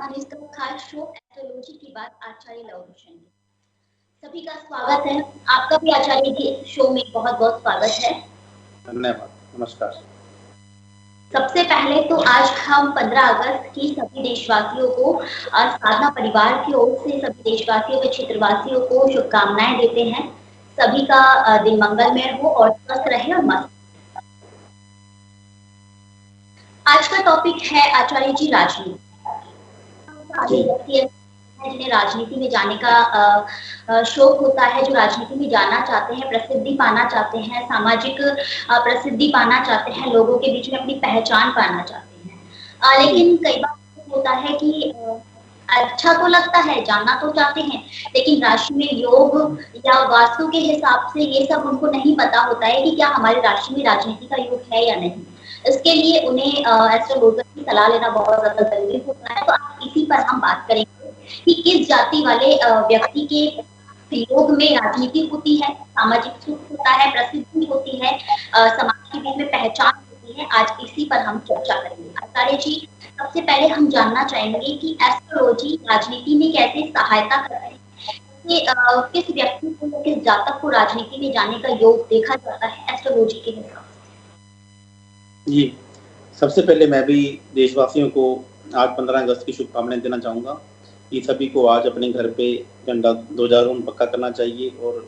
हमारे इसका खास शो एस्ट्रोलॉजी की बात आचार्य लवभूषण ने। सभी का स्वागत है। आपका भी आचार्य जी शो में बहुत बहुत स्वागत है। धन्यवाद। नमस्कार। सबसे पहले तो आज हम 15 अगस्त की सभी देशवासियों को और साधना परिवार की ओर से सभी देशवासियों व क्षेत्रवासियों को शुभकामनाएं देते हैं। सभी का दिन मंगलमय हो और स्वस्थ रहे और मस्त। आज का टॉपिक है आचार्य जी राजनीति। जिन्हें राजनीति में जाने का शौक होता है, जो राजनीति में जाना चाहते हैं, प्रसिद्धि पाना चाहते हैं, सामाजिक प्रसिद्धि पाना चाहते हैं, लोगों के बीच में अपनी पहचान पाना चाहते हैं। लेकिन कई बार होता है कि अच्छा तो लगता है, जानना तो चाहते हैं, लेकिन राशि में योग या वास्तु के हिसाब से ये सब उनको नहीं पता होता है कि क्या हमारी राशि में राजनीति का योग है या नहीं। इसके लिए उन्हें एस्ट्रोलॉजर की सलाह लेना बहुत ज्यादा जरूरी होता है। तो आज इसी पर हम बात करेंगे कि किस जाति वाले व्यक्ति के योग में राजनीति होती है, सामाजिक सुख होता है, प्रसिद्धि होती है, समाज के बीच में पहचान होती है। आज इसी पर हम चर्चा करेंगे। आचार्य जी, सबसे पहले हम जानना चाहेंगे कि एस्ट्रोलॉजी राजनीति में कैसे सहायता करती है, किस व्यक्ति को, किस जातक को राजनीति में जाने का योग देखा जाता है एस्ट्रोलॉजी के हिसाब से। जी, सबसे पहले मैं भी देशवासियों को आज 15 अगस्त की शुभकामनाएं देना चाहूँगा कि सभी को आज अपने घर पे झंडा ध्वजारोहण पक्का करना चाहिए और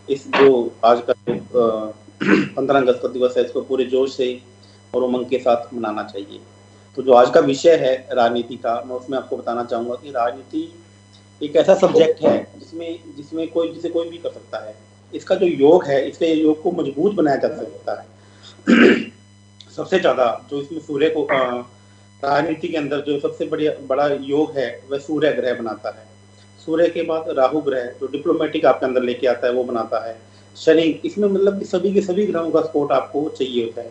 इस जो आज का 15 अगस्त का दिवस है इसको पूरे जोश से और उमंग के साथ मनाना चाहिए। तो जो आज का विषय है राजनीति का, मैं उसमें आपको बताना चाहूँगा कि राजनीति एक ऐसा सब्जेक्ट है जिसे कोई भी कर सकता है। इसका जो योग है, इसके योग को मजबूत बनाया जा सकता है। सबसे ज्यादा जो इसमें सूर्य को राजनीति के अंदर जो सबसे बड़ा योग है वह सूर्य ग्रह बनाता है। सूर्य के बाद राहु ग्रह जो डिप्लोमेटिक आपके अंदर लेके आता है वो बनाता है। शनि, इसमें मतलब कि सभी के सभी ग्रहों का सपोर्ट आपको चाहिए होता है।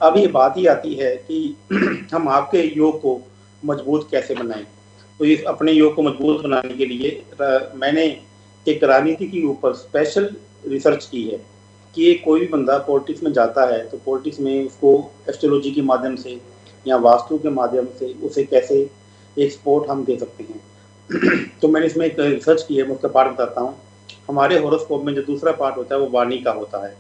अब ये बात ही आती है कि हम आपके योग को मजबूत कैसे बनाएं। तो इस अपने योग को मजबूत बनाने के लिए मैंने एक राजनीति के ऊपर स्पेशल रिसर्च की है कि कोई भी बंदा पॉलिटिक्स में जाता है तो पॉलिटिक्स में उसको एस्ट्रोलॉजी के माध्यम से या वास्तु के माध्यम से उसे कैसे एक सपोर्ट हम दे सकते हैं। तो मैंने इसमें एक रिसर्च की है, मैं उसका पार्ट बताता हूँ। हमारे हॉरोस्कोप में जो दूसरा पार्ट होता है वो वाणी का होता है,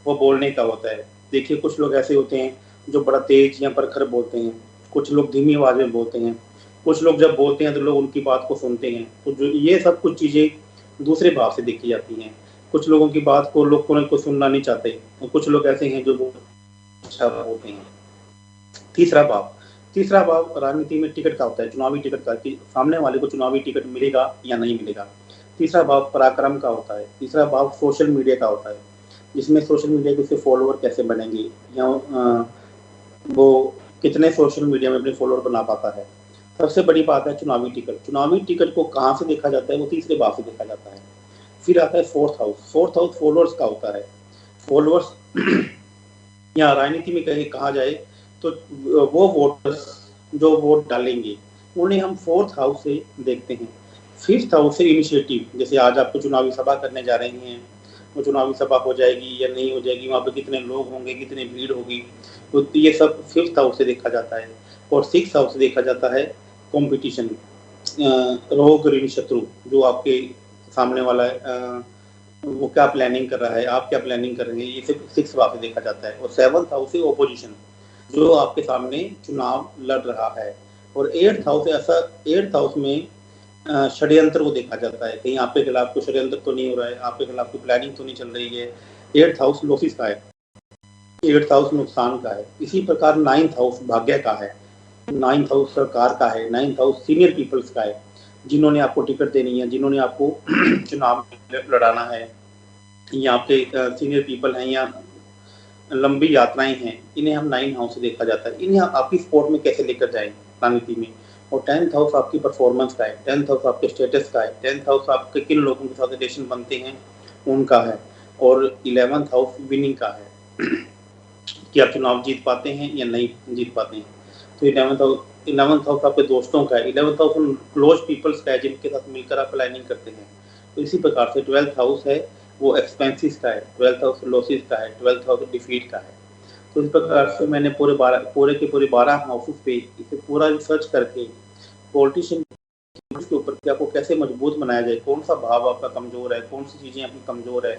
वो बोलने का होता है। देखिए, कुछ लोग ऐसे होते हैं जो बड़ा तेज या प्रखर बोलते हैं, कुछ लोग धीमी आवाज में बोलते हैं, कुछ लोग जब बोलते हैं तो लोग उनकी बात को सुनते हैं। तो जो ये सब कुछ चीजें दूसरे भाव से देखी जाती हैं। कुछ लोगों की बात को लोग को सुनना नहीं चाहते और कुछ लोग ऐसे हैं जो अच्छा बोलते हैं। तीसरा भाव राजनीति में टिकट का होता है, चुनावी टिकट का, कि सामने वाले को चुनावी टिकट मिलेगा या नहीं मिलेगा। तीसरा भाव पराक्रम का होता है। तीसरा भाव सोशल मीडिया का होता है, जिसमें सोशल मीडिया के उसके फॉलोअर कैसे बनेंगे या वो कितने सोशल मीडिया में अपने फॉलोअर बना पाता है। सबसे बड़ी बात है चुनावी टिकट। चुनावी टिकट को कहाँ से देखा जाता है, वो तीसरे भाव से देखा जाता है। फिर आता है फोर्थ हाउस फॉलोअर्स का होता है। फॉलोअर्स या राजनीति में कहा जाए तो वो वोटर्स जो वोट डालेंगे उन्हें हम फोर्थ हाउस से देखते हैं। फिफ्थ हाउस से इनिशिएटिव, जैसे आज आपको चुनावी सभा करने जा रहे हैं, वो चुनावी सभा हो जाएगी या नहीं हो जाएगी, वहाँ पर कितने लोग होंगे, कितनी भीड़ होगी, तो ये सब फिफ्थ हाउस से देखा जाता है। और सिक्स्थ हाउस से देखा जाता है कॉम्पिटिशन, रोग ऋण शत्रु, जो आपके सामने वाला है वो क्या प्लानिंग कर रहा है, आप क्या प्लानिंग कर रहे हैं, ये सिर्फ सिक्स हाउस से देखा जाता है। और सेवंथ हाउस से ओपोजिशन, जो आपके सामने चुनाव लड़ रहा है। और एट्थ हाउस में षड्यंत्र को देखा जाता है, कहीं आपके खिलाफ कोई षड्यंत्र तो नहीं हो रहा है, आपके खिलाफ कोई प्लानिंग तो नहीं चल रही है। एट्थ हाउस लॉसेस का है, एट्थ हाउस नुकसान का है। इसी प्रकार नाइन्थ हाउस भाग्य का है, नाइन्थ हाउस सरकार का है, नाइन्थ हाउस सीनियर पीपल्स का है, जिन्होंने आपको टिकट देनी है, जिन्होंने आपको चुनाव लड़ाना है, या आपके सीनियर पीपल हैं या लंबी यात्राएं हैं, इन्हें हम 9 हाउस से देखा जाता है। इन्हें आपकी स्पोर्ट में कैसे लेकर जाएं राजनीति में। और 10th हाउस आपकी परफॉर्मेंस का है, 10th हाउस आपके स्टेटस का है, 10th हाउस आपके किन लोगों के साथ रिलेशन बनते हैं उनका है। और 11th हाउस विनिंग का है कि आप चुनाव जीत पाते हैं या नहीं जीत पाते हैं। तो 11th हाउस आपके दोस्तों का है, 11th हाउस उन क्लोज पीपल्स का है जिनके साथ मिलकर आप प्लानिंग करते हैं। तो इसी प्रकार से 12th हाउस है वो एक्सपेंसिस का है, 12th हाउस लॉसेस का है, 12th हाउस डिफीट का है। तो इस प्रकार से मैंने पूरे के पूरे 12 हाउसेस पे इसे पूरा रिसर्च करके पॉलिटिशियन के ऊपर कि आपको कैसे मजबूत बनाया जाए, कौन सा भाव आपका कमज़ोर है, कौन सी चीज़ें आपकी कमज़ोर है,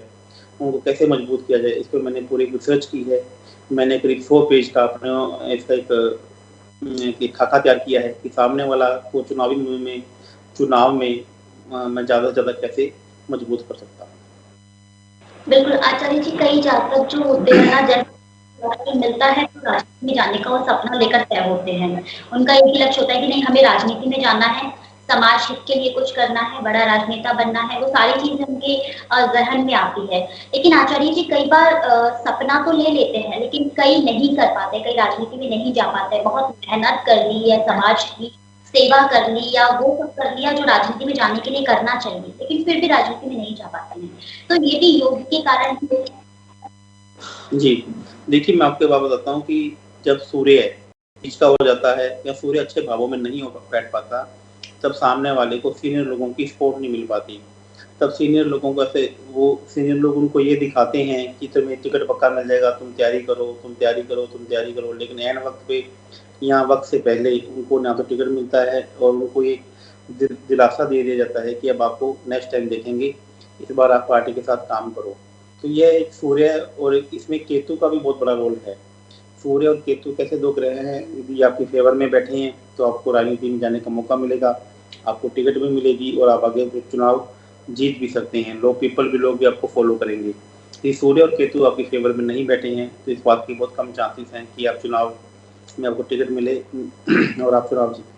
उनको कैसे मजबूत किया जाए, इस पर मैंने पूरी रिसर्च की है। मैंने करीब 100 पेज का अपने इसका एक खाका तैयार किया है कि सामने वाला को चुनाव में मैं ज़्यादा से ज़्यादा कैसे मजबूत कर सकता हूँ। बिल्कुल आचार्य जी, कई जातक जो होते हैं ना, जैसे मिलता है तो राजनीति में जाने का वो सपना लेकर तय होते हैं। उनका एक ही लक्ष्य होता है कि नहीं, हमें राजनीति में जाना है, समाज हित के लिए कुछ करना है, बड़ा राजनेता बनना है, वो सारी चीजें उनके जहन में आती है। लेकिन आचार्य जी, कई बार सपना तो ले लेते हैं, लेकिन कई नहीं कर पाते, कई राजनीति में नहीं जा पाते। बहुत मेहनत कर ली है, समाज की सेवा कर ली या वो सब कर लिया जो राजनीति में जाने के लिए करना चाहिए, लेकिन फिर भी राजनीति में नहीं जा पाते हैं। तो ये भी योग के कारण जी, देखिए मैं आपको बात बताता हूँ कि जब सूर्य नीच का हो जाता है या सूर्य अच्छे भावों में नहीं बैठ पाता, तब सामने वाले को सीनियर लोगों की सपोर्ट नहीं मिल पाती। तब सीनियर लोगों को सीनियर लोग उनको ये दिखाते हैं कि तुम्हें टिकट पक्का मिल जाएगा, तुम तैयारी करो, तुम तैयारी करो, तुम तैयारी करो। लेकिन ऐन वक्त पे या वक्त से पहले उनको ना तो टिकट मिलता है और उनको ये दिलासा दे दिया जाता है कि अब आपको नेक्स्ट टाइम देखेंगे, इस बार आप पार्टी के साथ काम करो। तो यह एक सूर्य और इसमें केतु का भी बहुत बड़ा रोल है। सूर्य और केतु कैसे दो ग्रह हैं, यदि आपके फेवर में बैठे हैं तो आपको राजनीति में जाने का मौका मिलेगा, आपको टिकट भी मिलेगी और आप आगे चुनाव जीत भी सकते हैं। लोग भी आपको फॉलो करेंगे। ये सूर्य और केतु आपके फेवर में नहीं बैठे हैं तो इस बात की बहुत कम चांसेस हैं कि आप चुनाव में आपको टिकट मिले और आप चुनाव जीतें।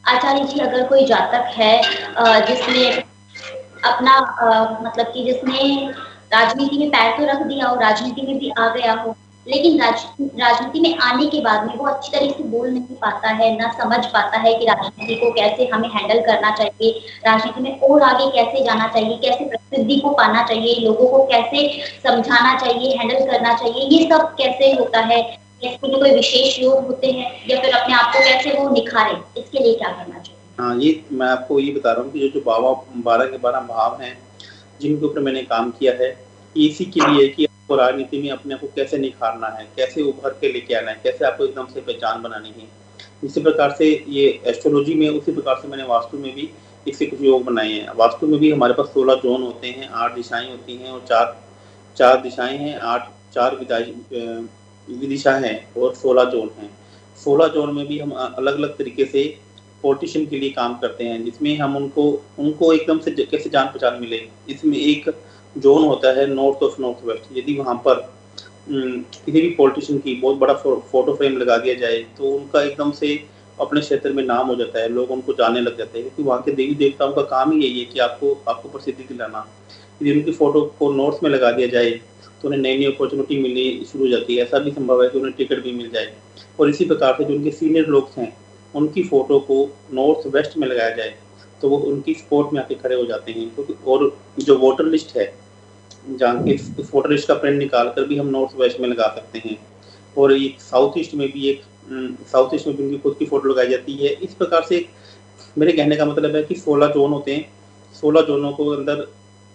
आचार्य जी, अगर कोई जातक है जिसने अपना मतलब कि जिसने राजनीति में पैर तो रख दिया हो, राजनीति में भी आ गया हो, लेकिन राजनीति में आने के बाद में वो अच्छी तरह से बोल नहीं पाता है, ना समझ पाता है कि राजनीति को कैसे हमें हैंडल करना चाहिए, राजनीति में और आगे कैसे जाना चाहिए, कैसे प्रसिद्धि को पाना चाहिए, लोगों को कैसे समझाना चाहिए, हैंडल करना चाहिए, ये सब कैसे होता है, इसके लिए कोई विशेष योग होते हैं या फिर अपने आप को कैसे वो निखारे, इसके लिए क्या करना चाहिए? हाँ, ये मैं आपको ये बता रहा हूँ कि जो 12 के 12 भाव हैं जिनके ऊपर मैंने काम किया है, इसी के लिए कि आपको राजनीति में अपने आप को कैसे निखारना है, कैसे उभर के लेके आना है, कैसे आपको एकदम से पहचान बनानी है। इसी प्रकार से ये एस्ट्रोलॉजी में, उसी प्रकार से मैंने वास्तु में भी इससे कुछ योग बनाए हैं। वास्तु में भी हमारे पास 16 जोन होते हैं, 8 दिशाएं होती हैं और 4 दिशाएं हैं, 4 विदिशा हैं और 16 जोन हैं। 16 जोन में भी हम अलग-अलग तरीके से पॉलिटिशियन के लिए काम करते हैं, जिसमें हम उनको एकदम से कैसे जान पहचान मिले। इसमें एक जोन होता है नॉर्थ ऑफ नॉर्थ वेस्ट। यदि वहाँ पर किसी भी पॉलिटिशियन की बहुत बड़ा फोटो फ्रेम लगा दिया जाए तो उनका एकदम से अपने क्षेत्र में नाम हो जाता है, लोग उनको जानने लग जाते हैं, क्योंकि वहाँ के देवी देवताओं का काम ही यही है कि आपको प्रसिद्धि दिलाना। यदि उनकी फोटो को नॉर्थ में लगा दिया जाए तो उन्हें नई नई अपॉर्चुनिटी मिलनी शुरू हो जाती है। ऐसा भी संभव है कि उन्हें टिकट भी मिल जाए। और इसी प्रकार से जो उनके सीनियर लोग हैं उनकी फोटो को नॉर्थ वेस्ट में लगाया जाए तो वो उनकी सपोर्ट में आके खड़े हो जाते हैं। क्योंकि और जो वोटर लिस्ट है, जहाँ के इस वोटर लिस्ट का प्रिंट निकाल कर भी हम नॉर्थ वेस्ट में लगा सकते हैं। और ये साउथ ईस्ट में भी उनकी खुद की फोटो लगाई जाती है। इस प्रकार से मेरे कहने का मतलब है कि 16 जोन होते हैं। 16 जोनों को अंदर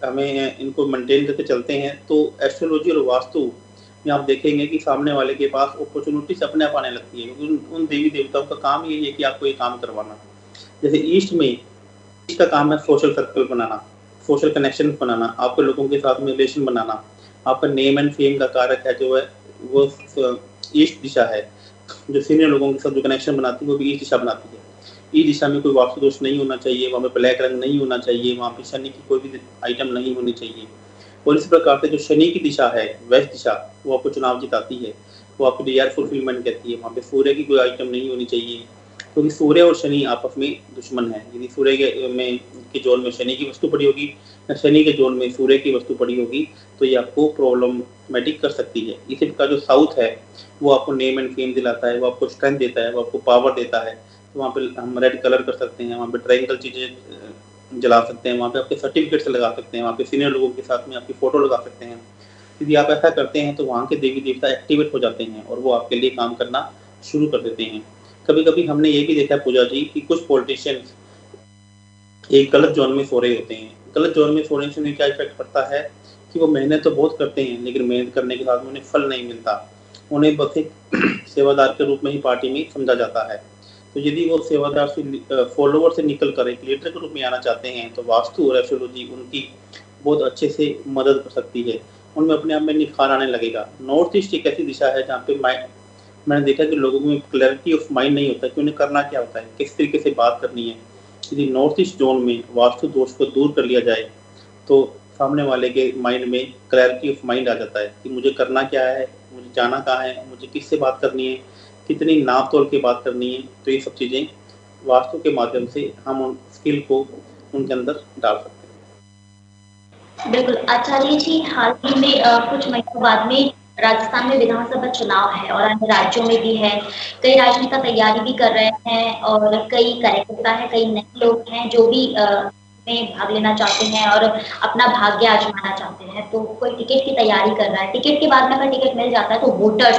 हमें इनको मेंटेन करके चलते हैं तो एस्ट्रोलॉजी और वास्तु में आप देखेंगे कि सामने वाले के पास अपॉर्चुनिटीज अपने आप आने लगती है, क्योंकि उन देवी देवताओं का काम यही है कि आपको ये काम करवाना। जैसे ईस्ट का काम है सोशल सर्कल बनाना, सोशल कनेक्शन बनाना, आपके लोगों के साथ में रिलेशन बनाना। आपका नेम एंड फेम का कारक है जो है वो ईस्ट दिशा है। जो सीनियर लोगों के साथ जो कनेक्शन बनाती है वो भी ईस्ट दिशा बनाती है। ईस्ट दिशा में कोई वास्तु दोष नहीं होना चाहिए, वहाँ पे ब्लैक रंग नहीं होना चाहिए, वहाँ पे शनि की कोई भी आइटम नहीं होनी चाहिए। और इस प्रकार से जो शनि की दिशा है, वेस्ट दिशा, वो आपको चुनाव जिताती है, वो आपको डिजायर फुलफिलमेंट कहती है। वहाँ पे सूर्य की कोई आइटम नहीं होनी चाहिए, क्योंकि सूर्य और शनि आपस में दुश्मन है। यदि सूर्य के जोन में शनि की वस्तु पड़ी होगी या शनि के जोन में सूर्य की वस्तु पड़ी होगी तो ये आपको प्रॉब्लमेटिक कर सकती है। इसी प्रकार जो साउथ है वो आपको नेम एंड फेम दिलाता है, वो आपको स्ट्रेंथ देता है, वो आपको पावर देता है। तो वहाँ पे हम रेड कलर कर सकते हैं, वहाँ पे ट्रायंगल चीज़ें जला सकते हैं, वहाँ पे आपके सर्टिफिकेट्स लगा सकते हैं, वहाँ पे सीनियर लोगों के साथ में आपकी फ़ोटो लगा सकते हैं। यदि आप ऐसा करते हैं तो वहाँ के देवी देवता एक्टिवेट हो जाते हैं और वो आपके लिए काम करना शुरू कर देते हैं। कभी कभी हमने ये भी देखा है पूजा जी कि कुछ पॉलिटिशियंस एक गलत जोन में सो रहे होते हैं। गलत जोन में सोने से उन्हें क्या इफेक्ट पड़ता है कि वो मेहनत तो बहुत करते हैं लेकिन मेहनत करने के बाद उन्हें फल नहीं मिलता। उन्हें बस एक सेवादार के रूप में ही पार्टी में समझा जाता है। तो यदि वो सेवादार से फॉलोवर से निकल कर एक लीडर के रूप में आना चाहते हैं, तो वास्तु और एस्ट्रोलॉजी उनकी बहुत अच्छे से मदद कर सकती है। उनमें अपने आप में निखार आने लगेगा। नॉर्थ ईस्ट एक ऐसी दिशा है जहाँ पे मैंने देखा कि लोगों में क्लैरिटी ऑफ माइंड नहीं होता कि उन्हें करना क्या होता है, किस तरीके से बात करनी है। यदि नॉर्थ ईस्ट जोन में वास्तु दोष को दूर कर लिया जाए, तो सामने वाले के माइंड में क्लैरिटी ऑफ माइंड आ जाता है कि मुझे करना क्या है, मुझे जाना कहाँ है, मुझे किससे बात करनी है, कितनी नाप तोल के बात करनी है। तो ये सब चीज़ें वास्तु के माध्यम से हम उन स्किल को उनके अंदर डाल सकते हैं। बिल्कुल आचार्य जी, हाल ही में कुछ महीनों बाद में राजस्थान में विधानसभा चुनाव है और अन्य राज्यों में भी है। कई राजनेता तैयारी भी कर रहे हैं और कई कार्यकर्ता है, कई नए लोग हैं जो भी में भाग लेना चाहते हैं और अपना भाग्य आजमाना चाहते हैं। तो कोई टिकट की तैयारी कर रहा है। टिकट के बाद में अगर टिकट मिल जाता है तो वोटर्स,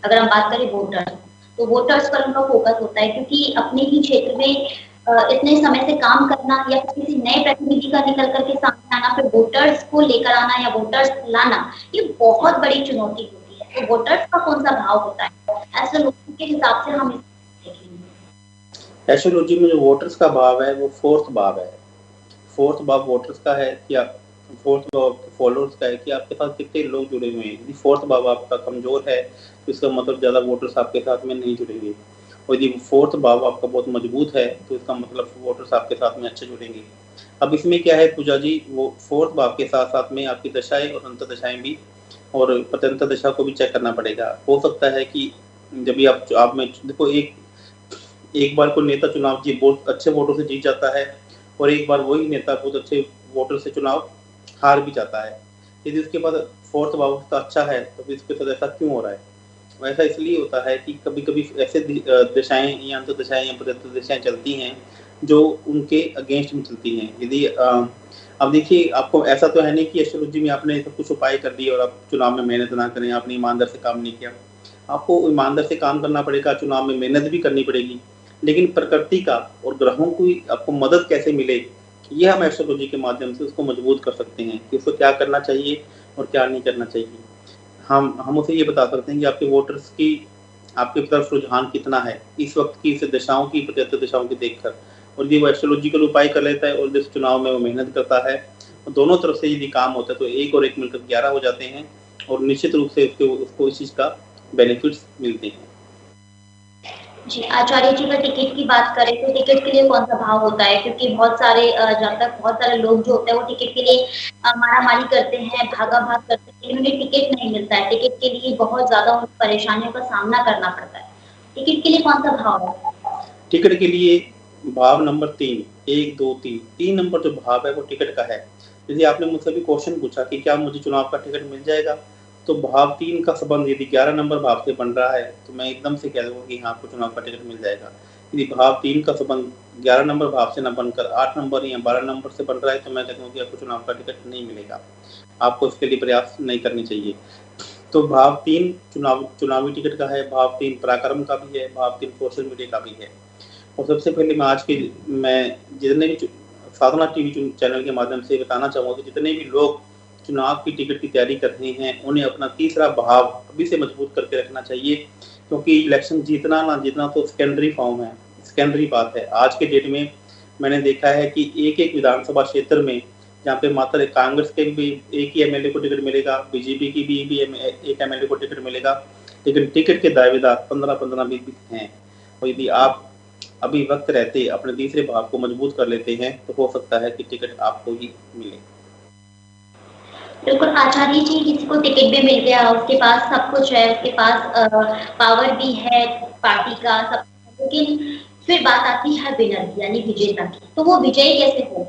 अगर हम बात करें वोटर्स, तो वोटर्स पर उनका फोकस होता है, क्योंकि अपने ही क्षेत्र में इतने समय से काम करना या किसी नए प्रतिनिधि का निकल करके सामने आना, फिर वोटर्स को लेकर आना या वोटर्स लाना, ये बहुत बड़ी चुनौती होती है। तो वोटर्स का कौन सा भाव होता है, ऐसे लोगों के हिसाब से हम देखेंगे। एस्ट्रोलॉजी में जो वोटर्स का भाव है वो फोर्थ भाव है। फोर्थ भाव वोटर्स का है कि आप फोर्थ भाव फॉलोअर्स का है कि आपके साथ कितने लोग जुड़े हुए हैं। यदि फोर्थ भाव आपका कमजोर है तो इसका मतलब ज़्यादा वोटर्स आपके साथ में नहीं जुड़ेंगे, और यदि फोर्थ भाव आपका बहुत मजबूत है तो इसका मतलब वोटर्स आपके साथ में अच्छे जुड़ेंगे। अब इसमें क्या है पूजा जी, वो फोर्थ भाव के साथ साथ में आपकी दशाएं और अंतर दशाएं भी और प्रत्यंतर दशा को भी चेक करना पड़ेगा। हो सकता है कि जब भी आप में देखो, एक बार कोई नेता चुनाव जी बहुत अच्छे वोटों से जीत जाता है और एक बार वही नेता बहुत अच्छे वोटर से चुनाव हार भी जाता है। यदि उसके पास फोर्थ भाव अच्छा है तो फिर इसके साथ ऐसा क्यों हो रहा है? वैसा इसलिए होता है कि कभी-कभी ऐसे दशाएं या अंतर दशाएं या प्रत्यंतर दशाएं चलती हैं जो उनके अगेंस्ट में चलती हैं। यदि अब देखिए, आपको ऐसा तो है नहीं कि एस्ट्रोलॉजी में आपने सब कुछ उपाय कर दिए और आप चुनाव में मेहनत ना करें, आपने ईमानदार से काम नहीं किया। आपको ईमानदार से काम करना पड़ेगा, चुनाव में मेहनत भी करनी पड़ेगी, लेकिन प्रकृति का और ग्रहों की आपको मदद कैसे मिले, ये हम एस्ट्रोलॉजी के माध्यम से उसको मजबूत कर सकते हैं कि उसको क्या करना चाहिए और क्या नहीं करना चाहिए। हम उसे ये बता सकते हैं कि आपके वोटर्स की आपकी तरफ रुझान कितना है इस वक्त की, इस दशाओं की, प्रत्यंतर दशाओं की देखकर। और यदि वो एस्ट्रोलॉजिकल उपाय कर लेता है और जिस चुनाव में वो मेहनत करता है, और दोनों तरफ से यदि काम होता है तो 1 और 1 मिलकर 11 हो जाते हैं और निश्चित रूप से उसको इस चीज़ का बेनिफिट्स मिलते हैं। जी, आचार्य जी अगर टिकट की बात करें तो टिकट के लिए कौन सा भाव होता है? क्योंकि बहुत सारे जहाँ तक बहुत सारे लोग जो होते हैं वो टिकट के लिए मारामारी करते हैं, भागा-भाग करते हैं, लेकिन उन्हें टिकट नहीं मिलता है। टिकट के लिए बहुत ज़्यादा उन्हें परेशानियों का सामना करना पड़ता है। टिकट के लिए कौन सा भाव है? टिकट के लिए भाव नंबर 3, 1, 2, 3, 3 नंबर जो भाव है वो टिकट का है। यदि आपने मुझसे भी क्वेश्चन पूछा कि क्या मुझे चुनाव का टिकट मिल जाएगा, तो भाव 3 का संबंध यदि 11 नंबर भाव से बन रहा है तो मैं एकदम से कह दूँगा कि हाँ, आपको चुनाव का टिकट मिल जाएगा। यदि भाव 3 का संबंध 11 नंबर भाव से ना बनकर 8 नंबर या 12 नंबर से बन रहा है तो मैं कहता हूँ कि आपको चुनाव का टिकट नहीं मिलेगा। आपको इसके लिए प्रयास नहीं करने चाहिए। तो भाव 3 चुनावी टिकट का है, भाव 3 पराक्रम का भी है, भाव 3 सोशल मीडिया का भी है। और सबसे पहले मैं जितने भी साधना टीवी चैनल के माध्यम से बताना चाहूँगा कि जितने भी लोग चुनाव की टिकट की तैयारी कर रहे हैं, उन्हें अपना तीसरा भाव अभी से मजबूत करके रखना चाहिए, क्योंकि इलेक्शन जीतना ना जीतना तो सेकेंडरी फॉर्म है, सेकेंडरी बात है। आज के डेट में मैंने देखा है कि एक-एक विधानसभा क्षेत्र में जहाँ पे मात्र कांग्रेस के भी एक ही एमएलए को टिकट मिलेगा, बीजेपी की भी एक एमएलए को टिकट मिलेगा, लेकिन टिकट के दावेदार 15-15 भी हैं। और यदि आप अभी वक्त रहते अपने तीसरे भाव को मजबूत कर लेते हैं तो हो सकता है कि टिकट आपको ही मिले। बिल्कुल आचार्य जी, किसी को टिकट भी मिल गया, उसके पास सब कुछ है, उसके पास पावर भी है पार्टी का सब, लेकिन फिर बात आती है विनर की यानी विजेता की। तो वो विजयी कैसे हो?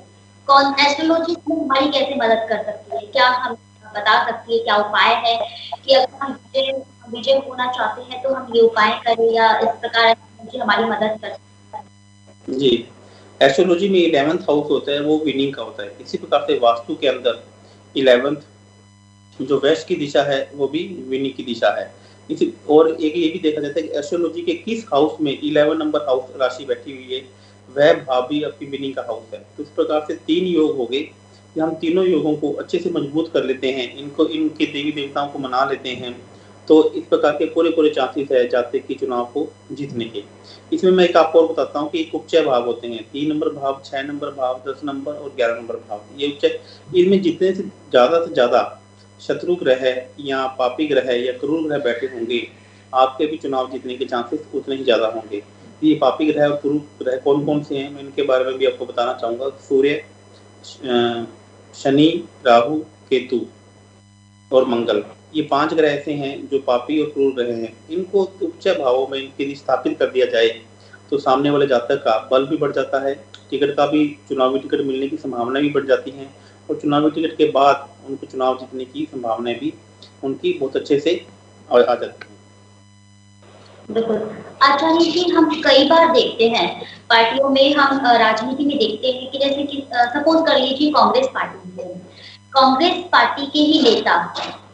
कौन एस्ट्रोलॉजी हमारी कैसे मदद कर सकती है? क्या हम बता सकती है क्या उपाय है कि अगर हम विजय होना चाहते हैं तो हम ये उपाय करें या इस प्रकार एस्ट्रोलॉजी हमारी मदद कर सकती है? जी, एस्ट्रोलॉजी में 11th हाउस होता है वो विनिंग का होता है। इसी प्रकार से वास्तु के अंदर 11th जो वेस्ट की दिशा है वो भी विनिंग की दिशा है। इसी और एक ये भी देखा जाता है कि एस्ट्रोलॉजी के किस हाउस में 11 नंबर हाउस राशि बैठी हुई है, वह भाव भी आपकी विनिंग का हाउस है। तो इस प्रकार से 3 योग हो गए कि हम तीनों योगों को अच्छे से मजबूत कर लेते हैं, इनके देवी देवताओं को मना लेते हैं, तो इस प्रकार के पूरे चांसेस है जाते कि चुनाव को जीतने के। इसमें मैं एक आपको और बताता हूँ कि उपचय भाव होते हैं, 3 नंबर भाव, 6 नंबर भाव, 10 नंबर और 11 नंबर भाव। ये उपचय, इनमें जितने से ज़्यादा शत्रु ग्रह या पापी ग्रह या क्रूर ग्रह बैठे होंगे, आपके भी चुनाव जीतने के चांसेस उतने ही ज़्यादा होंगे। ये पापी ग्रह और क्रूर ग्रह कौन-कौन से हैं, मैं इनके बारे में भी आपको बताना चाहूँगा। सूर्य, शनि, राहु, केतु और मंगल, ये 5 ग्रह ऐसे हैं जो पापी और क्रूर ग्रह हैं। इनको उपचय भावों में इनके लिए स्थापित कर दिया जाए तो सामने वाले जातक का बल भी बढ़ जाता है, टिकट का भी, चुनावी टिकट मिलने की संभावना भी बढ़ जाती है और चुनावी टिकट के बाद उनको चुनाव जीतने की संभावनाएं भी उनकी बहुत अच्छे से आ जाती है। बिल्कुल। आचार्य जी, हम कई बार देखते हैं पार्टियों में, हम राजनीति में देखते हैं कि जैसे कि सपोज कर लीजिए कांग्रेस पार्टी है, कांग्रेस पार्टी के ही नेता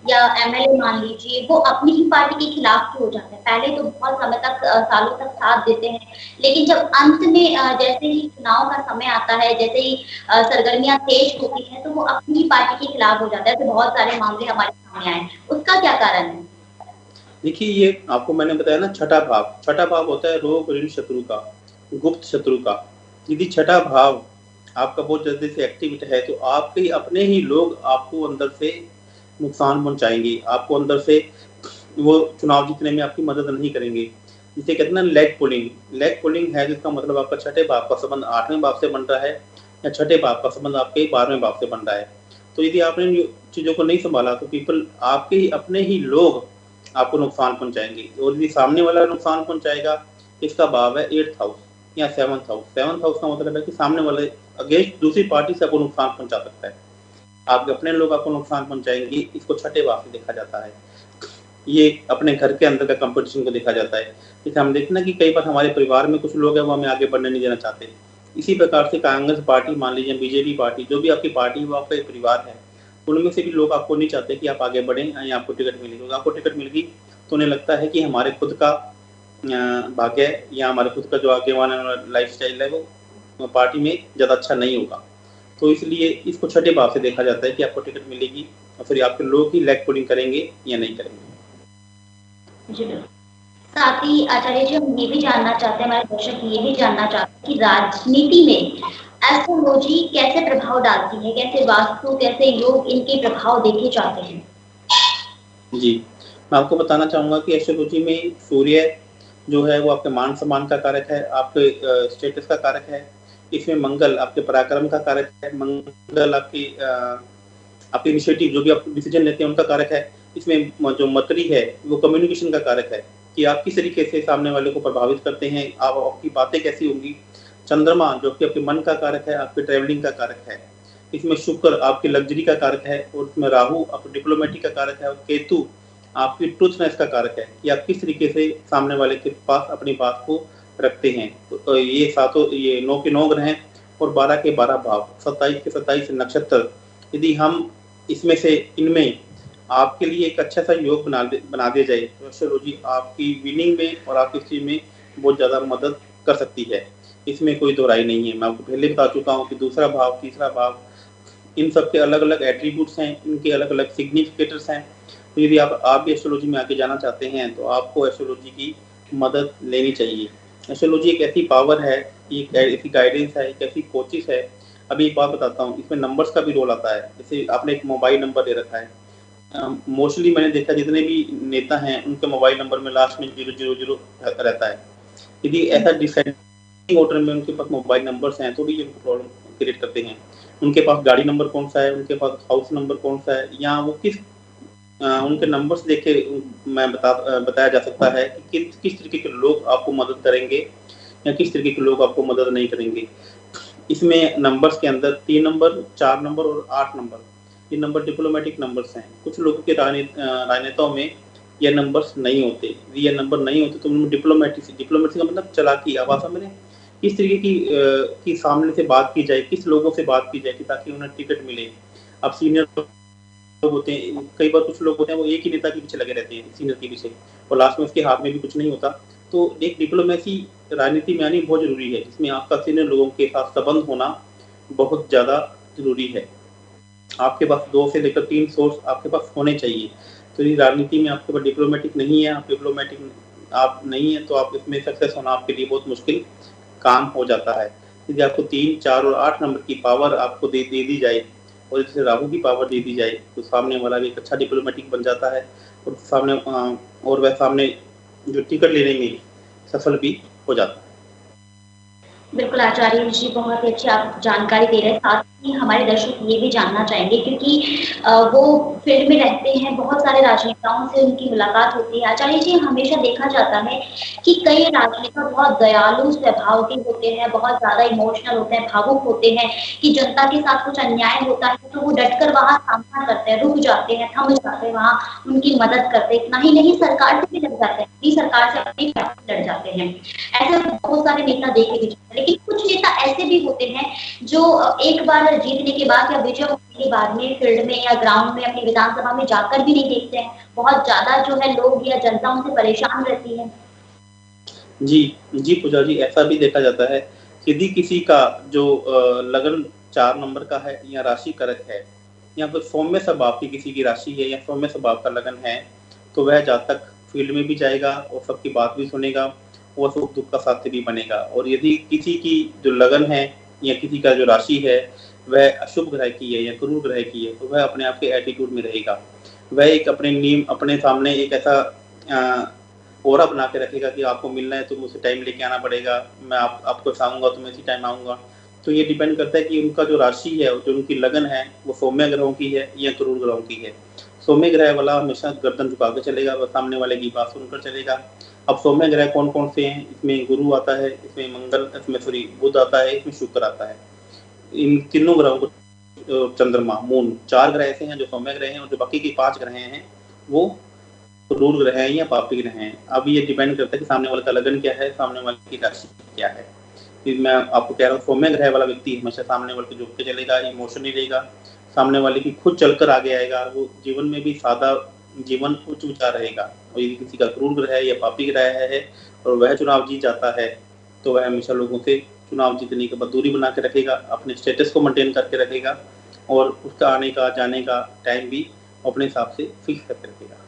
या एमएलए मान लीजिए, वो अपनी ही पार्टी के खिलाफ क्यों हो जाते हैं। पहले तो बहुत समय तक, सालों तक साथ देते हैं, लेकिन जब अंत में जैसे ही चुनाव का समय आता है, जैसे ही सरगर्मियां तेज होती हैं, तो वो अपनी ही पार्टी के खिलाफ हो जाता है। तो बहुत सारे मामले हमारे सामने आए, उसका क्या कारण है? देखिए, ये आपको मैंने बताया ना, छठा भाव होता है रोग, ऋण, शत्रु का, गुप्त शत्रु का। यदि छठा भाव आपका बहुत जल्दी से एक्टिवेट है तो आपके ही अपने ही लोग आपको अंदर से नुकसान पहुंचाएंगे, आपको अंदर से वो चुनाव जीतने में आपकी मदद नहीं करेंगे। जिसे कहते हैं ना लेग पुलिंग है, जिसका मतलब आपका छठे भाव का संबंध 8वें भाव से बन रहा है या छठे भाव का संबंध आपके 12वें भाव से बन रहा है। तो यदि आपने इन चीजों को नहीं संभाला तो पीपल, आपके ही अपने ही लोग आपको नुकसान पहुंचाएंगे। और यदि सामने वाला नुकसान पहुंचाएगा, इसका भाव है 8th हाउस या 7th हाउस। 7th हाउस का मतलब है कि सामने वाले अगेंस्ट दूसरी पार्टी से आपको नुकसान पहुंचा सकता है, आपके अपने लोग आपको नुकसान पहुंचाएंगे। इसको छठे भाव से देखा जाता है। ये अपने घर के अंदर का कंपटीशन को देखा जाता है। जैसे हम देखते ना कि कई बार हमारे परिवार में कुछ लोग हैं वो हमें आगे बढ़ने नहीं देना चाहते। इसी प्रकार से कांग्रेस पार्टी मान लीजिए, बीजेपी पार्टी, जो भी आपकी पार्टी है वो आपका एक परिवार है, उनमें से भी लोग आपको नहीं चाहते कि आप आगे बढ़ें या आपको टिकट मिलेगी। आपको टिकट मिल गई तो उन्हें लगता है कि हमारे खुद का भाग्य या हमारे खुद का जो आगे वाला लाइफ स्टाइल है वो पार्टी में ज़्यादा अच्छा नहीं होगा। तो इसलिए इसको छठे भाव से देखा जाता है कि आपको टिकट मिलेगी और फिर आपके लोग ही लेग पुलिंग करेंगे या नहीं करेंगे। जी बिल्कुल। साथ ही आचार्य जी, हम ये भी जानना चाहते हैं, हमारे दर्शक ये भी जानना चाहते हैं कि राजनीति में एस्ट्रोलॉजी कैसे प्रभाव डालती है, कैसे वास्तु, कैसे योग, इनके प्रभाव देखे जाते हैं? जी, मैं आपको बताना चाहूँगा कि एस्ट्रोलॉजी में सूर्य जो है वो आपके मान सम्मान का कारक है, आपके स्टेटस का कारक है। इसमें मंगल आपके पराक्रम का कारक है, मंगल आपकी इनिशिएटिव, जो भी आप डिसीजन लेते हैं उनका कारक है। इसमें जो मर्करी है वो कम्युनिकेशन का कारक है कि आप किस तरीके से सामने वाले को प्रभावित करते हैं, आपकी बातें कैसी होंगी। चंद्रमा जो कि आपके मन का कारक है, आपके ट्रैवलिंग का कारक है। इसमें शुक्र आपकी लग्जरी का कारक है और इसमें राहु आपकी डिप्लोमेटिक का कारक है और केतु आपकी ट्रूथनेस का कारक है कि आप किस तरीके से सामने वाले के पास अपनी बात को रखते हैं। तो ये 9 के 9 ग्रह हैं और 12 के 12 भाव, 27 के 27 नक्षत्र। यदि हम इसमें से इनमें आपके लिए एक अच्छा सा योग बना दिया जाए तो एस्ट्रोलॉजी आपकी विनिंग में और आपकी चीज में बहुत ज़्यादा मदद कर सकती है। इसमें कोई दो राय नहीं है। मैं आपको पहले बता चुका हूँ कि दूसरा भाव, तीसरा भाव, इन सब के अलग अलग एट्रीब्यूट्स हैं, इनके अलग अलग सिग्निफिकेटर्स हैं। तो यदि आप भी एस्ट्रोलॉजी में आगे जाना चाहते हैं तो आपको एस्ट्रोलॉजी की मदद लेनी चाहिए। एस्ट्रोलॉजी एक ऐसी पावर है, एक ऐसी गाइडेंस है, एक ऐसी कोचिस है। अभी एक बात बताता हूँ, इसमें नंबर्स का भी रोल आता है। जैसे आपने एक मोबाइल नंबर दे रखा है, मोस्टली मैंने देखा जितने भी नेता हैं उनके मोबाइल नंबर में लास्ट में 000 रहता है। यदि ऐसा डिसेंडिंग ऑर्डर में उनके पास मोबाइल नंबर्स हैं तो भी ये प्रॉब्लम क्रिएट करते हैं। उनके पास गाड़ी नंबर कौन सा है, उनके पास हाउस नंबर कौन सा है, या वो उनके नंबर्स देख के मैं बताया जा सकता है कि किस तरीके के लोग आपको मदद करेंगे या किस तरीके के लोग आपको मदद नहीं करेंगे। इसमें नंबर्स के अंदर 3 नंबर, 4 नंबर और 8 नंबर, ये नंबर डिप्लोमेटिक नंबर्स हैं। कुछ लोगों के राजनेताओं में ये नंबर्स नहीं होते। ये नंबर नहीं होते तो उनमें डिप्लोमेसी का मतलब चालाकी, आवाज़ में किस तरीके की सामने से बात की जाए, किस लोगों से बात की जाए कि ताकि उन्हें टिकट मिले। अब सीनियर लोग होते हैं, कई बार कुछ लोग होते हैं वो एक ही नेता के पीछे लगे रहते हैं, सीनियर के पीछे, और लास्ट में उसके हाथ में भी कुछ नहीं होता। तो एक डिप्लोमेसी राजनीति में आनी बहुत जरूरी है, जिसमें आपका सीनियर लोगों के साथ संबंध होना बहुत ज़्यादा जरूरी है। आपके पास 2 से लेकर 3 सोर्स आपके पास होने चाहिए। तो ये राजनीति में आपके पास डिप्लोमेटिक नहीं है, आप नहीं है तो आप इसमें सक्सेस होना आपके लिए बहुत मुश्किल काम हो जाता है। यदि आपको 3, 4 और 8 नंबर की पावर आपको दे दी जाए और जैसे राहु की पावर दे दी जाए तो सामने वाला भी एक अच्छा डिप्लोमेटिक बन जाता है और वह सामने जो टिकट लेने में सफल भी हो जाता है। बिल्कुल आचार्य जी, बहुत ही अच्छी आप जानकारी दे रहे हैं। साथ ही हमारे दर्शक ये भी जानना चाहेंगे क्योंकि वो फील्ड में रहते हैं, बहुत सारे राजनेताओं से उनकी मुलाकात होती है। आचार्य जी, हमेशा देखा जाता है कि कई राजनेता बहुत दयालु स्वभाव के होते हैं, बहुत ज़्यादा इमोशनल होते हैं, भावुक होते हैं कि जनता के साथ कुछ अन्याय होता है तो वो डटकर वहाँ सामना करते हैं, रुक जाते हैं, थम जाते हैं, वहाँ उनकी मदद करते हैं। इतना ही नहीं, सरकार से भी लड़ जाते हैं, अपनी सरकार से अपनी पार्टी लड़ जाते हैं। ऐसे बहुत सारे नेता देखे भी, लेकिन कुछ नेता ऐसे भी होते हैं जो एक बार जीतने के बाद या विजय होने के बाद में फील्ड में या ग्राउंड में अपनी विधानसभा में जाकर भी नहीं देखते हैं। बहुत ज्यादा जो है लोग या जनता उनसे परेशान रहती है। जी पूजा जी, ऐसा भी देखा जाता है। यदि किसी का जो लगन 4 नंबर का है या राशि करक है या फिर सौम्य स्वभाव की किसी की राशि है या सौम्य स्वभाव का लगन है, तो वह जातक फील्ड में भी जाएगा और सबकी बात भी सुनेगा और सुख दुख का साथी भी बनेगा। और यदि किसी की जो लगन है या किसी का जो राशि है वह अशुभ ग्रह की है या क्रूर ग्रह की है, तो वह अपने आप के एटीट्यूड में रहेगा। वह एक अपने नियम अपने सामने एक ऐसा ओरा बना के रखेगा कि आपको मिलना है तो मुझसे टाइम लेके आना पड़ेगा, मैं आपको आऊँगा तो मैं इसी टाइम आऊँगा। तो ये डिपेंड करता है कि उनका जो राशि है, जो उनकी लगन है, वो सौम्य ग्रहों की है या क्रूर ग्रहों की है। सौम्य ग्रह वाला हमेशा गर्दन झुका के चलेगा, वह सामने वाले की बात सुनकर चलेगा। अब सौम्य ग्रह कौन-कौन से हैं? इसमें गुरु आता है, इसमें मंगल, इसमें बुध आता है, इसमें शुक्र आता है। इन तीनों ग्रहों को चंद्रमा, मून 4 ग्रह ऐसे हैं जो सौम्य ग्रह हैं और जो बाकी के 5 ग्रह हैं वो क्रूर ग्रह हैं या पापी ग्रह हैं। अब ये डिपेंड करता है कि सामने वाले का लगन क्या है, सामने वाले की राशि क्या है। फिर मैं आपको कह रहा हूँ सौम्य ग्रह वाला व्यक्ति हमेशा सामने वाले को झुक के चलेगा, इमोशनली रहेगा, सामने वाले की खुद चलकर आगे आएगा, वो जीवन में भी सादा जीवन उच्च विचार रहेगा। और यदि किसी का क्रूर ग्रह है या पापी ग्रह है और वह चुनाव जीत जाता है, तो वह हमेशा लोगों से चुनाव जीतने के बाद दूरी बना के रखेगा, अपने स्टेटस को मेंटेन करके रखेगा और उसका आने का जाने का टाइम भी अपने हिसाब से फिक्स करके रखेगा।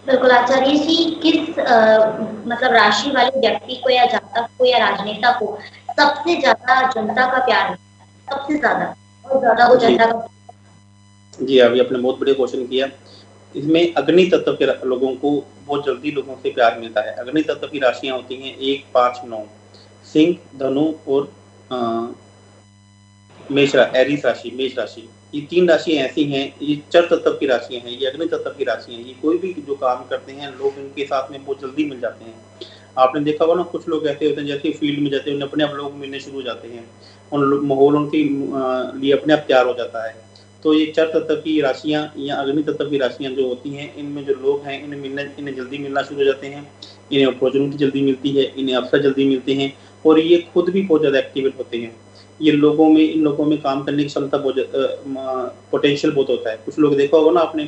बिल्कुल आचार्य जी, किस मतलब राशि वाले व्यक्ति को या जातक को या राजनेता को सबसे ज्यादा जनता का प्यार है? सबसे ज्यादा बहुत ज्यादा वो जनता का। जी, अभी आपने बहुत बढ़िया क्वेश्चन किया। इसमें अग्नि तत्व के लोगों को बहुत जल्दी लोगों से प्यार मिलता है। अग्नि तत्व की राशियां होती हैं 1, 5, 9, सिंह, धनु और एरीज राशि, मेष राशि। ये 3 राशियां ऐसी हैं, ये जल तत्व की राशियां हैं, ये अग्नि तत्व की राशियां हैं। ये कोई भी जो काम करते हैं लोग इनके साथ में बहुत जल्दी मिल जाते हैं। आपने देखा होगा ना, कुछ लोग ऐसे होते हैं जैसे फील्ड में जाते हैं अपने आप लोग मिलने शुरू हो जाते हैं और माहौल उनके लिए अपने आप तैयार हो जाता है। तो ये 4 तत्व की राशियां या अग्नि तत्व की राशियां जो होती हैं, इनमें जो लोग हैं इन्हें जल्दी मिलना शुरू हो जाते हैं, इन्हें अपॉर्चुनिटी जल्दी मिलती है, इन्हें अवसर जल्दी मिलते हैं और ये खुद भी बहुत ज़्यादा एक्टिवेट होते हैं। इन लोगों में काम करने की क्षमता पोटेंशियल बहुत होता है। कुछ लोग देखा होगा ना आपने,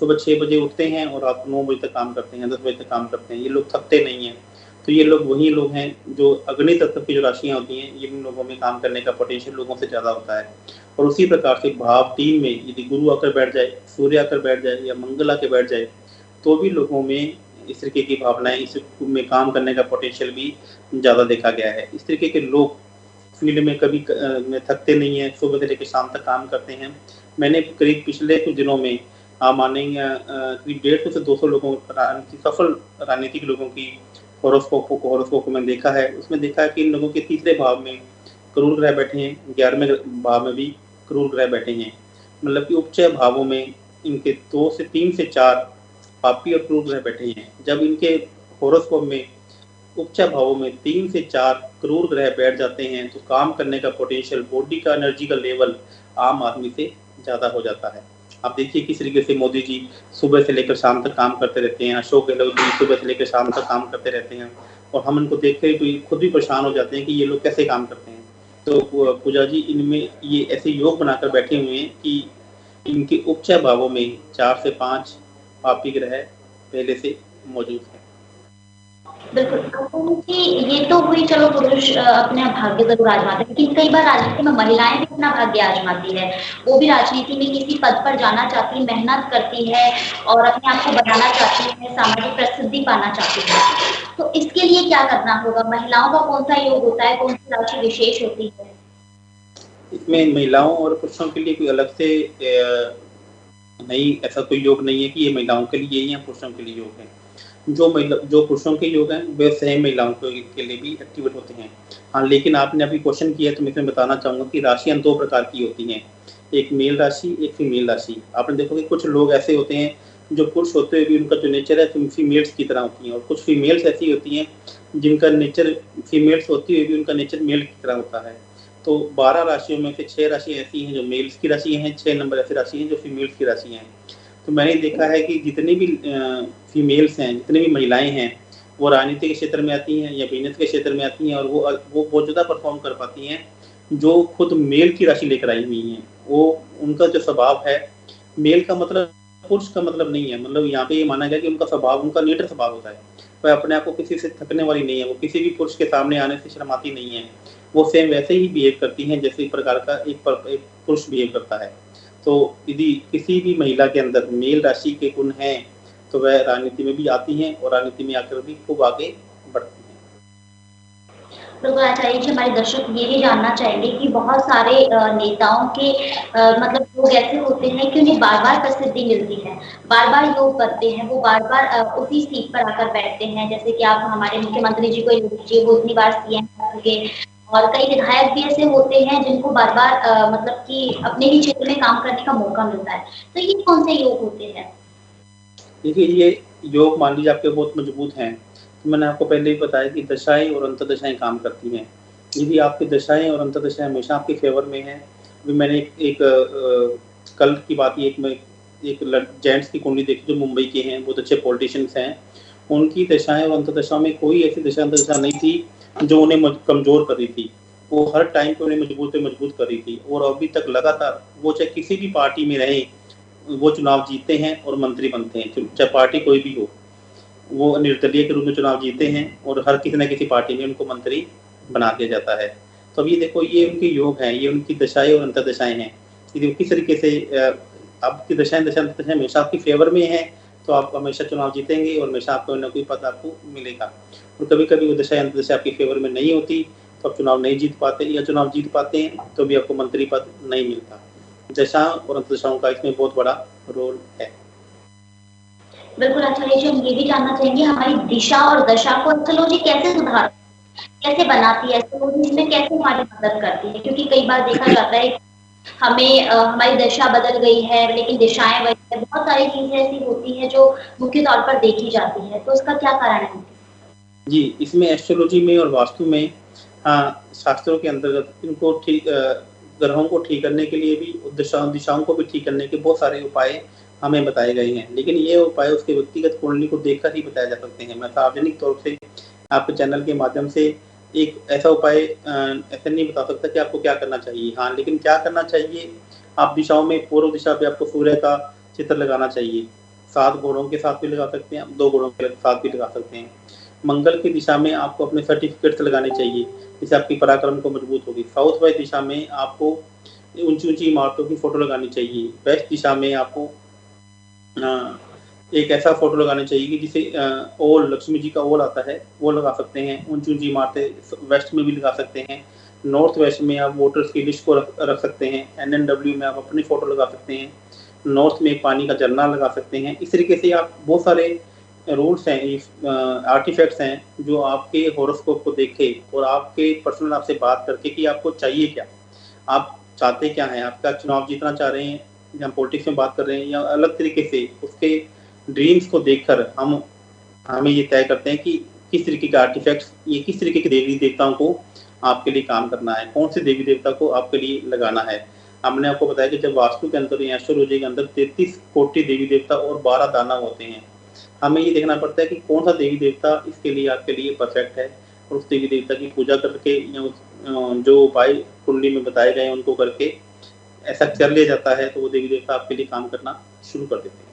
सुबह 6 बजे उठते हैं और रात को 9 बजे तक काम करते हैं, 10 बजे तक काम करते हैं। ये लोग थकते नहीं हैं। तो ये लोग वही लोग हैं जो अग्नि तत्व की जो राशियां होती हैं, इन लोगों में काम करने का पोटेंशियल लोगों से ज़्यादा होता है। और उसी प्रकार से भाव 3 में यदि गुरु आकर बैठ जाए, सूर्य आकर बैठ जाए या मंगल आकर बैठ जाए, तो भी लोगों में इस तरीके की भावनाएं, इस में काम करने का पोटेंशियल भी ज़्यादा देखा गया है। इस तरीके के लोग फील्ड में कभी में थकते नहीं हैं, सुबह से लेकर शाम तक काम करते हैं। मैंने करीब पिछले कुछ दिनों में आप मानेंगे करीब 150 से 200 लोगों सफल राजनीतिक लोगों की हॉरोस्कोप को मैंने देखा है। उसमें देखा है कि इन लोगों के तीसरे भाव में क्रूर ग्रह बैठे हैं, 11वें भाव में भी क्रूर ग्रह बैठे हैं। मतलब कि उपचय भावों में इनके 2 से 3 से 4 पापी और क्रूर ग्रह बैठे हैं। जब इनके हॉरोस्कोप में उपचय भावों में 3 से 4 क्रूर ग्रह बैठ जाते हैं, तो काम करने का पोटेंशियल, बॉडी का एनर्जी का लेवल आम आदमी से ज़्यादा हो जाता है। आप देखिए किस तरीके से मोदी जी सुबह से लेकर शाम तक काम करते रहते हैं, अशोक गहलोत जी सुबह से लेकर शाम तक काम करते रहते हैं और हम इनको देखते ही तो खुद भी परेशान हो जाते हैं कि ये लोग कैसे काम करते हैं। तो पूजा जी, इनमें ये ऐसे योग बनाकर बैठे हुए हैं कि इनके उपचय भावों में 4 से 5 पापी ग्रह पहले से मौजूद है। बिल्कुल, क्योंकि ये तो हुई चलो पुरुष अपने भाग्य ज़रूर आज़माते हैं, लेकिन कई बार राजनीति में महिलाएँ भी अपना भाग्य आज़माती है। वो भी राजनीति में किसी पद पर जाना चाहती है, मेहनत करती है और अपने आप को बनाना चाहती है, सामाजिक प्रसिद्धि पाना चाहती है। तो इसके लिए क्या करना होगा? महिलाओं का कौन-सा योग होता है, कौन-सी राशि विशेष होती है? इसमें महिलाओं और पुरुषों के लिए कोई अलग से नहीं, ऐसा कोई योग नहीं है कि ये महिलाओं के लिए या पुरुषों के लिए योग है। जो पुरुषों के योग हैं, वे सेम महिलाओं के लिए भी एक्टिवेट होते हैं। हाँ, लेकिन आपने अभी क्वेश्चन किया तो मैं इसमें बताना चाहूँगा कि राशियाँ 2 प्रकार की होती हैं, एक मेल राशि, एक फीमेल राशि। आपने देखोगे कुछ लोग ऐसे होते हैं, जो पुरुष होते हुए भी उनका जो नेचर है फीमेल्स की तरह होती हैं, और कुछ फीमेल्स ऐसी होती हैं, जिनका नेचर फीमेल्स होती हुई भी उनका नेचर मेल की तरह होता है। तो 12 राशियों में से 6 राशियाँ ऐसी हैं जो मेल्स की राशियाँ हैं, 6 नंबर ऐसी राशि हैं जो फीमेल्स की राशियाँ हैं। तो मैंने देखा है कि जितनी भी फीमेल्स हैं, जितनी भी महिलाएँ हैं, वो राजनीति के क्षेत्र में आती हैं या बिज़नेस के क्षेत्र में आती हैं, और वो बहुत ज़्यादा परफ़ॉर्म कर पाती हैं, जो खुद मेल की राशि लेकर आई हुई हैं। वो उनका जो स्वभाव है, मेल का मतलब पुरुष का मतलब नहीं है, मतलब यहाँ पे ये माना गया कि उनका स्वभाव, उनका निडर स्वभाव होता है। वह अपने आप को किसी से थकने वाली नहीं है, वो किसी भी पुरुष के सामने आने से शर्माती नहीं है। वो सेम वैसे ही बिहेव करती हैं जैसे इस प्रकार का एक पुरुष बिहेव करता है। तो यदि किसी भी महिला के अंदर मेल राशि के गुण हैं, तो वह राजनीति में भी आती हैं और राजनीति में आकर भी खूब आगे बढ़ती हैं। बिल्कुल आचार्य जी, हमारे दर्शक ये भी जानना चाहेंगे कि बहुत सारे नेताओं के मतलब लोग ऐसे होते हैं कि उन्हें बार-बार प्रसिद्धि मिलती है, बार-बार योग करते हैं, वो बार-बार उसी सीट पर आकर बैठते हैं। जैसे कि आप हमारे मुख्यमंत्री जी को ले लीजिए, वो इतनी बार सीएम रह चुके, और कई विधायक भी ऐसे होते हैं जिनको बार-बार मतलब कि अपने ही क्षेत्र में काम करने का मौका मिलता है। तो ये कौन से योग होते हैं? देखिए, ये योग मान लीजिए आपके बहुत मजबूत हैं, तो मैंने आपको पहले ही बताया कि दशाएँ और अंतर्दशाएँ काम करती हैं। यदि आपकी दशाएँ और अंतर्दशाएँ हमेशा आपके फ़ेवर में हैं, अभी मैंने एक कल की बात ही एक जेंट्स की कुंडली देखी जो मुंबई के हैं, बहुत अच्छे पॉलिटिशियंस हैं। उनकी दशाएँ और अंतर्दशा में कोई ऐसी दशा अंतर्दशा नहीं थी, जो उन्हें कमज़ोर कर रही थी। वो हर टाइम पे उन्हें मजबूत पे मजबूत कर रही थी, और अभी तक लगातार वो चाहे किसी भी पार्टी में रहें, वो चुनाव जीतते हैं और मंत्री बनते हैं, चाहे पार्टी कोई भी हो। वो निर्दलीय के रूप में चुनाव जीते हैं और हर किसी न किसी पार्टी में उनको मंत्री बना दिया जाता है। तो अब ये देखो, ये उनके योग हैं, ये उनकी दशाएँ और अंतर्दशाएँ हैं। यदि किस तरीके से आपकी दशाएँ अंतर्दशाएँ हमेशा आपके फ़ेवर में हैं, तो आप हमेशा चुनाव जीतेंगे और हमेशा आपको कोई न कोई पद आपको मिलेगा। और कभी-कभी वो दशाएँ अंतर्दशाएँ आपके फ़ेवर में नहीं होती, तो आप चुनाव नहीं जीत पाते, या चुनाव जीत पाते हैं, तो भी आपको मंत्री पद नहीं मिलता। दशा और अंतर्दशाओं का इसमें बहुत बड़ा रोल है। बिल्कुल आचार्य जी, हम ये भी जानना चाहेंगे हमारी दिशा और दशा को एस्ट्रोलॉजी कैसे कैसे बनाती है, एस्ट्रोलॉजी इसमें कैसे हमारी मदद करती है? क्योंकि कई बार देखा जाता है हमें हमारी दशा बदल गई है, लेकिन दिशाएँ वही हैं। बहुत सारी चीज़ें ऐसी होती हैं जो मुख्य तौर पर देखी जाती हैं, तो इसका क्या कारण है? जी, इसमें एस्ट्रोलॉजी में और वास्तु में शास्त्रों के अंतर्गत इनको ग्रहों को ठीक करने के लिए भी, दिशाओं को भी ठीक करने के बहुत सारे उपाय हमें बताए गए हैं। लेकिन ये उपाय उसके व्यक्तिगत कुंडली को देखकर ही बताए जा सकते हैं। मैं सार्वजनिक तौर से आपके चैनल के माध्यम से एक ऐसा उपाय ऐसे नहीं बता सकता कि आपको क्या करना चाहिए। हाँ, लेकिन क्या करना चाहिए, आप दिशाओं में पूर्व दिशा पे आपको सूर्य का चित्र लगाना चाहिए। 7 घोड़ों के साथ भी लगा सकते हैं, 2 घोड़ों के साथ भी लगा सकते हैं। मंगल की दिशा में आपको अपने सर्टिफिकेट्स लगाने चाहिए, जिससे आपकी पराक्रम को मजबूत होगी। साउथ वेस्ट दिशा में आपको ऊंची-ऊंची इमारतों की फ़ोटो लगानी चाहिए। वेस्ट दिशा में आपको एक ऐसा फ़ोटो लगाना चाहिए कि जिसे ओल, लक्ष्मी जी का ओल आता है, वो लगा सकते हैं। ऊंची-ऊंची इमारतें वेस्ट में भी लगा सकते हैं। नॉर्थ वेस्ट में आप वोटर्स की लिस्ट को रख सकते हैं। एनएनडब्ल्यू में आप अपनी फ़ोटो लगा सकते हैं। नॉर्थ में एक पानी का झरना लगा सकते हैं। इस तरीके से आप बहुत सारे रूल्स हैं, आर्टिफैक्ट्स हैं, जो आपके हॉरोस्कोप को देखे और आपके पर्सनल आपसे बात करके कि आपको चाहिए क्या, आप चाहते क्या हैं, आप क्या चुनाव जीतना चाह रहे हैं, या पॉलिटिक्स में बात कर रहे हैं, या अलग तरीके से उसके ड्रीम्स को देखकर हमें ये तय करते हैं कि किस तरीके के आर्टिफैक्ट्स, ये किस तरीके के देवी देवताओं को आपके लिए काम करना है, कौन से देवी देवता को आपके लिए लगाना है। हमने आपको बताया कि जब वास्तु के अंदर, एस्ट्रोलॉजी के अंदर 33 कोटि देवी देवता और 12 दानव होते हैं। हमें ये देखना पड़ता है कि कौन सा देवी देवता इसके लिए आपके लिए परफेक्ट है, और उस देवी देवता की पूजा करके या जो उपाय कुंडली में बताए गए हैं उनको करके ऐसा कर लिया जाता है, तो वो देवी देवता आपके लिए काम करना शुरू कर देते हैं।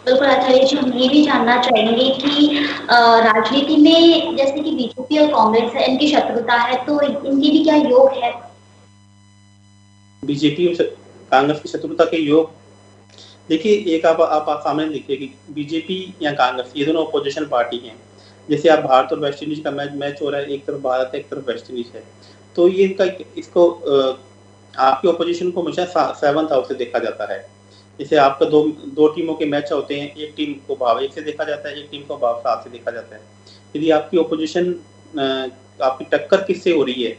बिल्कुल आचार्य जी, हम ये भी जानना चाहेंगे कि राजनीति में जैसे कि बीजेपी और कांग्रेस है, इनकी शत्रुता है, तो इनके भी क्या योग है? बीजेपी और कांग्रेस की शत्रुता के योग, देखिए एक आप सामने देखिए कि बीजेपी या कांग्रेस ये दोनों अपोजिशन पार्टी हैं। जैसे आप भारत और वेस्ट इंडीज का मैच हो रहा है, एक तरफ भारत है, एक तरफ वेस्ट इंडीज है। तो ये इनका इसको आपकी अपोजिशन को हमेशा 7th हाउस से देखा जाता है। जैसे आपका दो टीमों के मैच होते हैं, एक टीम को भाव 1 से देखा जाता है, एक टीम को भाव 7 से देखा जाता है। यदि आपकी अपोजिशन आपकी टक्कर किससे हो रही है,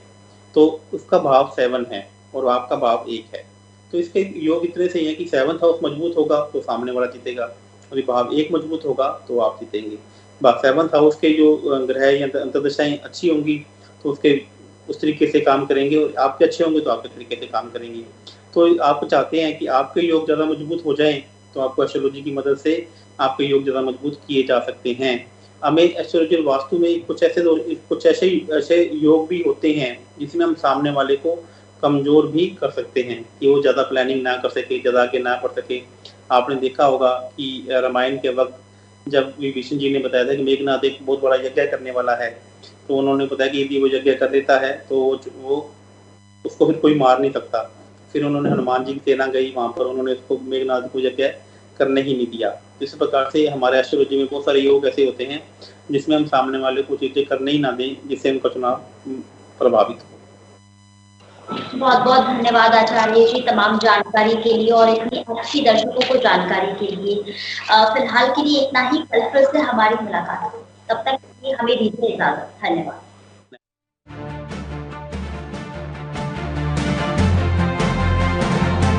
तो उसका भाव 7 है और आपका भाव 1 है। तो इसके योग इतने सही है कि 7th हाउस मजबूत होगा तो सामने वाला जीतेगा, और भाव 1 मजबूत होगा तो आप जीतेंगे। 7th हाउस के जो ग्रह या अंतर्दशाएं अच्छी होंगी तो उसके उस तरीके से काम करेंगे, और आपके अच्छे होंगे तो आपके तरीके से काम करेंगे। तो आप चाहते हैं कि आपके योग ज़्यादा मजबूत हो जाएं, तो आपको एस्ट्रोलॉजी की मदद से आपके योग ज़्यादा मजबूत किए जा सकते हैं। हमें एस्ट्रोलॉजी वास्तु में कुछ ऐसे योग भी होते हैं जिसमें हम सामने वाले को कमज़ोर भी कर सकते हैं कि वो ज़्यादा प्लानिंग ना कर सके, ज़्यादा आगे ना बढ़ सके। आपने देखा होगा कि रामायण के वक़्त जब विभीषण जी ने बताया था कि मेघनाद एक बहुत बड़ा यज्ञ करने वाला है, तो उन्होंने बताया कि यदि वो यज्ञ कर लेता है तो वो उसको फिर कोई मार नहीं सकता। फिर उन्होंने हनुमान जी की सेना गई वहाँ पर, उन्होंने उसको मेघनाद को यज्ञ करने ही नहीं दिया। इस प्रकार से हमारे एस्ट्रोलॉजी में बहुत सारे योग ऐसे होते हैं जिसमें हम सामने वाले को चीज़ें करने ही ना दें जिससे उनका चुनाव प्रभावित हो। बहुत-बहुत धन्यवाद आचार्य जी तमाम जानकारी के लिए और इतनी अच्छी दर्शकों को जानकारी के लिए। फिलहाल के लिए इतना ही, कल फिर से हमारी मुलाकात होगी। तब तक के लिए हमें दीजिए इजाज़त। धन्यवाद।